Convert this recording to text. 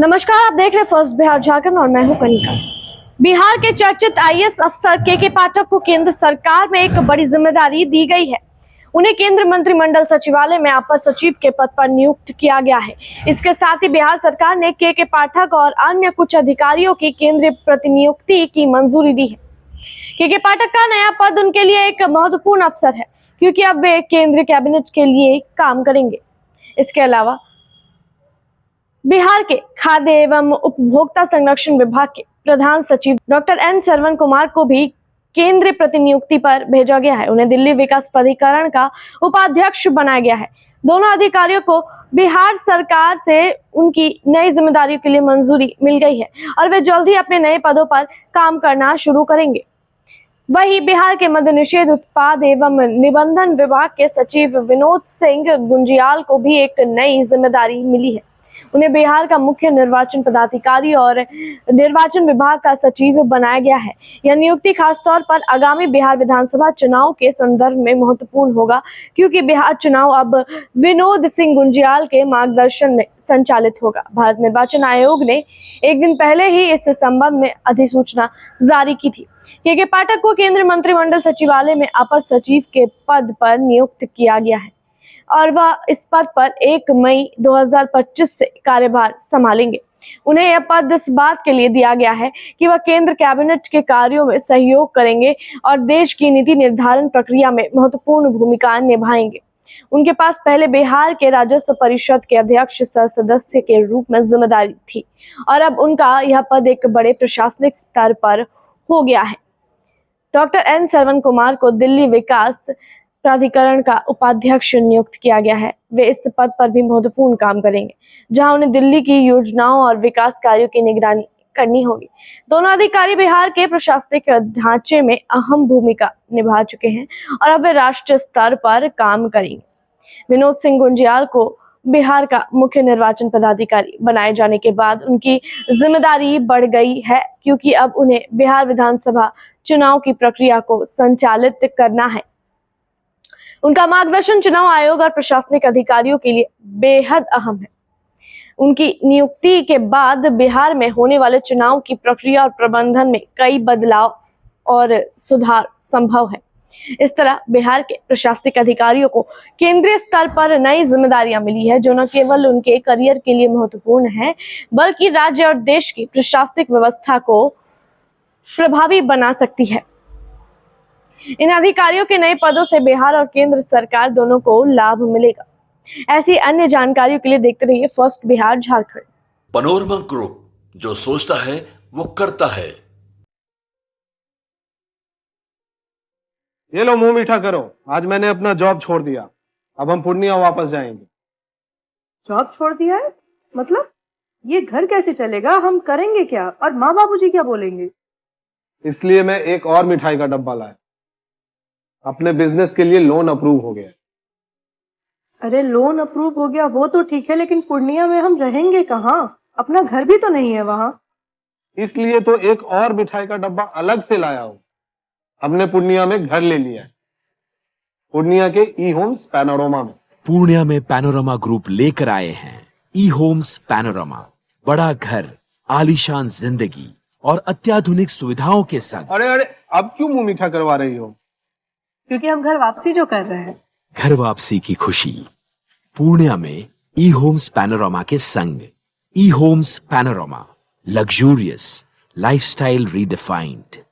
नमस्कार, आप देख रहे हैं फर्स्ट बिहार झारखंड और मैं हूं कनिका। बिहार के चर्चित आईएएस अफसर के पाठक को केंद्र सरकार में एक बड़ी जिम्मेदारी दी गई है। उन्हें केंद्र मंत्रिमंडल सचिवालय में अपर सचिव के पद पर नियुक्त किया गया है। इसके साथ ही बिहार सरकार ने के पाठक और अन्य कुछ अधिकारियों की केंद्रीय प्रतिनियुक्ति की मंजूरी दी है। के पाठक का नया पद उनके लिए एक महत्वपूर्ण अवसर है, क्योंकि अब वे केंद्रीय कैबिनेट के लिए काम करेंगे। इसके अलावा बिहार के खाद्य एवं उपभोक्ता संरक्षण विभाग के प्रधान सचिव डॉक्टर एन सरवन कुमार को भी केंद्रीय प्रतिनियुक्ति पर भेजा गया है। उन्हें दिल्ली विकास प्राधिकरण का उपाध्यक्ष बनाया गया है। दोनों अधिकारियों को बिहार सरकार से उनकी नई जिम्मेदारियों के लिए मंजूरी मिल गई है और वे जल्द ही अपने नए पदों पर काम करना शुरू करेंगे। वहीं बिहार के मद्य निषेध उत्पाद एवं निबंधन विभाग के सचिव विनोद सिंह गुंजियाल को भी एक नई जिम्मेदारी मिली है। उन्हें बिहार का मुख्य निर्वाचन पदाधिकारी और निर्वाचन विभाग का सचिव बनाया गया है। यह नियुक्ति खासतौर पर आगामी बिहार विधानसभा चुनाव के संदर्भ में महत्वपूर्ण होगा, क्योंकि बिहार चुनाव अब विनोद सिंह गुंजियाल के मार्गदर्शन में संचालित होगा। भारत निर्वाचन आयोग ने एक दिन पहले ही इस संबंध में अधिसूचना जारी की थी। के पाठक को केंद्रीय मंत्रिमंडल सचिवालय में अपर सचिव के पद पर नियुक्त किया गया है और वह इस पद पर 1 मई 2025 से कार्यभार संभालेंगे। उन्हें यह पद इस बात के लिए दिया गया है कि वह केंद्र कैबिनेट के कार्यों में सहयोग करेंगे और देश की नीति निर्धारण प्रक्रिया में महत्वपूर्ण भूमिका निभाएंगे। उनके पास पहले बिहार के राजस्व परिषद के अध्यक्ष सदस्य के रूप में जिम्मेदारी थी और अब उनका यह पद एक बड़े प्रशासनिक स्तर पर हो गया है। डॉक्टर एन सरवन कुमार को दिल्ली विकास प्राधिकरण का उपाध्यक्ष नियुक्त किया गया है। वे इस पद पर भी महत्वपूर्ण काम करेंगे, जहां उन्हें दिल्ली की योजनाओं और विकास कार्यों की निगरानी करनी होगी। दोनों अधिकारी बिहार के प्रशासनिक ढांचे में अहम भूमिका निभा चुके हैं और अब वे राष्ट्रीय स्तर पर काम करेंगे। विनोद सिंह गुंजियाल को बिहार का मुख्य निर्वाचन पदाधिकारी बनाए जाने के बाद उनकी जिम्मेदारी बढ़ गई है, क्योंकि अब उन्हें बिहार विधानसभा चुनाव की प्रक्रिया को संचालित करना है। उनका मार्गदर्शन चुनाव आयोग और प्रशासनिक अधिकारियों के लिए बेहद अहम है। उनकी नियुक्ति के बाद बिहार में होने वाले चुनाव की प्रक्रिया और प्रबंधन में कई बदलाव और सुधार संभव है। इस तरह बिहार के प्रशासनिक अधिकारियों को केंद्रीय स्तर पर नई जिम्मेदारियां मिली है, जो न केवल उनके करियर के लिए महत्वपूर्ण है, बल्कि राज्य और देश की प्रशासनिक व्यवस्था को प्रभावी बना सकती है। इन अधिकारियों के नए पदों से बिहार और केंद्र सरकार दोनों को लाभ मिलेगा। ऐसी अन्य जानकारियों के लिए देखते रहिए first Bihar Jharkhand. Panorama group, जो सोचता है वो करता है। ये लो, मुंह मीठा करो। आज मैंने अपना जॉब छोड़ दिया। अब हम पूर्णिया वापस जाएंगे। जॉब छोड़ दिया है? मतलब ये घर कैसे चलेगा? हम करेंगे क्या? और माँ बाबूजी क्या बोलेंगे? इसलिए मैं एक और मिठाई का डब्बा लाया। अपने बिजनेस के लिए लोन अप्रूव हो गया। अरे लोन अप्रूव हो गया वो तो ठीक है, लेकिन पूर्णिया में हम रहेंगे कहाँ? अपना घर भी तो नहीं है वहाँ। इसलिए तो एक और मिठाई का डब्बा अलग से लाया हूँ। हमने पूर्णिया में घर ले लिया है, पूर्णिया के ई होम्स पैनोरमा में। पूर्णिया में पैनोरमा ग्रुप लेकर आए हैं ई होम्स पैनोरमा। बड़ा घर, आलीशान जिंदगी और अत्याधुनिक सुविधाओं के संग। अरे अब क्यों मुंह मीठा करवा रही हो? क्योंकि हम घर वापसी जो कर रहे हैं। घर वापसी की खुशी पूर्णिया में ई होम्स पैनोरमा के संग। E homes panorama, luxurious lifestyle redefined.